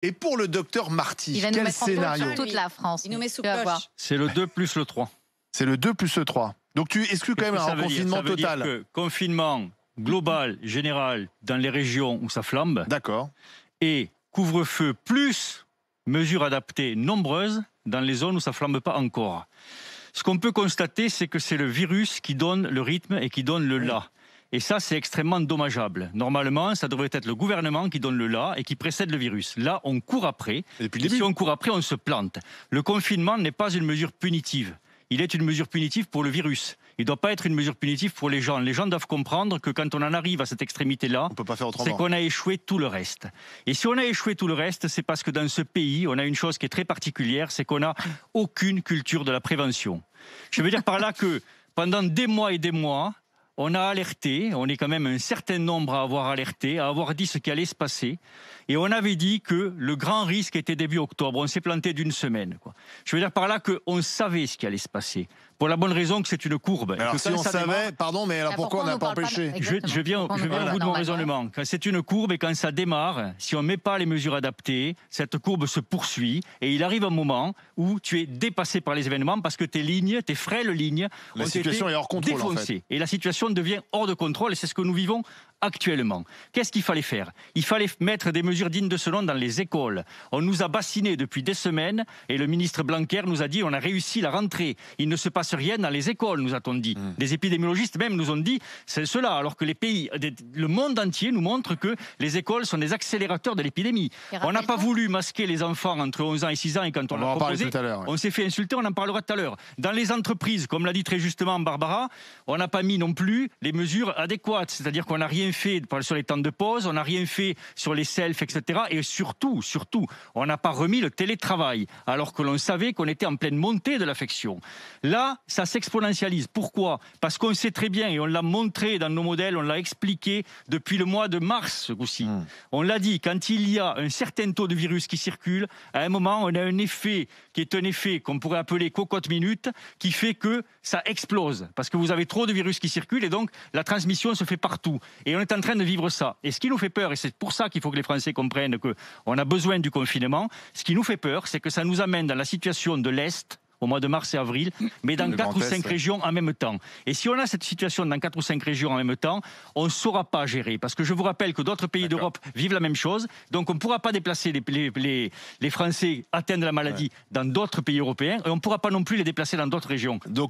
Et pour le docteur Marty, Il va nous quel mettre en scénario? sur toute la France. Il nous met sous Tu vas cloche. voir. C'est le 2 plus le 3. C'est le 2 plus le 3. Donc tu exclus quand même un confinement Ça veut dire total. que confinement global, général, dans les régions où ça flambe, D'accord. et couvre-feu plus mesures adaptées nombreuses dans les zones où ça flambe pas encore. Ce qu'on peut constater, c'est que c'est le virus qui donne le rythme et qui donne le là. Et ça, c'est extrêmement dommageable. Normalement, ça devrait être le gouvernement qui donne le là et qui précède le virus. Là, on court après. Et depuis le Et début. si on court après, on se plante. Le confinement n'est pas une mesure punitive. Il est une mesure punitive pour le virus. Il ne doit pas être une mesure punitive pour les gens. Les gens doivent comprendre que quand on en arrive à cette extrémité-là, On peut pas faire c'est autrement. qu'on a échoué tout le reste. Et si on a échoué tout le reste, c'est parce que dans ce pays, on a une chose qui est très particulière, c'est qu'on n'a aucune culture de la prévention. Je veux dire par là que pendant des mois et des mois, on a alerté, on est quand même un certain nombre à avoir alerté, à avoir dit ce qui allait se passer. Et on avait dit que le grand risque était début octobre. On s'est planté d'une semaine, quoi. Je veux dire par là qu'on savait ce qui allait se passer. Pour la bonne raison que c'est une courbe. Mais alors Que si quand on ça savait, démarre- pardon, mais alors pourquoi on n'a pas nous parle empêché? je viens au bout de mon raisonnement. Quand c'est une courbe et quand ça démarre, si on ne met pas les mesures adaptées, cette courbe se poursuit et il arrive un moment où tu es dépassé par les événements parce que tes lignes, tes frêles lignes La ont situation été est hors contrôle, en fait. défoncées. Et la situation devient hors de contrôle et c'est ce que nous vivons actuellement. Qu'est-ce qu'il fallait faire? Il fallait mettre des mesures dignes de ce nom dans les écoles. On nous a bassinés depuis des semaines et le ministre Blanquer nous a dit on a réussi la rentrée. Il ne se passe rien dans les écoles, nous a-t-on dit. Des épidémiologistes même nous ont dit c'est cela, alors que les pays, le monde entier nous montre que les écoles sont des accélérateurs de l'épidémie. Et On n'a pas rappelle-toi- voulu masquer les enfants entre 11 ans et 6 ans et quand on On va l'a en parler proposé, tout à l'heure, ouais. on s'est fait insulter, on en parlera tout à l'heure. Dans les entreprises, comme l'a dit très justement Barbara, on n'a pas mis non plus les mesures adéquates, c'est-à-dire qu'on n'a rien fait sur les temps de pause, on n'a rien fait sur les selfs, etc. Et surtout, on n'a pas remis le télétravail, alors que l'on savait qu'on était en pleine montée de l'affection. Là, ça s'exponentialise. Pourquoi? Parce qu'on sait très bien, et on l'a montré dans nos modèles, on l'a expliqué depuis le mois de mars, ce coup-ci. On l'a dit, quand il y a un certain taux de virus qui circule, à un moment, on a un effet qui est un effet qu'on pourrait appeler cocotte-minute, qui fait que ça explose. Parce que vous avez trop de virus qui circulent et donc la transmission se fait partout. Et on est en train de vivre ça. Et ce qui nous fait peur, et c'est pour ça qu'il faut que les Français comprennent qu'on a besoin du confinement, ce qui nous fait peur, c'est que ça nous amène dans la situation de l'Est, au mois de mars et avril, mais dans Le 4 ou Grand Est, 5 ouais. régions en même temps. Et si on a cette situation dans 4 ou 5 régions en même temps, on ne saura pas gérer. Parce que je vous rappelle que d'autres pays d'Europe vivent la même chose. Donc on ne pourra pas déplacer les Français atteints de la maladie dans d'autres pays européens et on ne pourra pas non plus les déplacer dans d'autres régions. Donc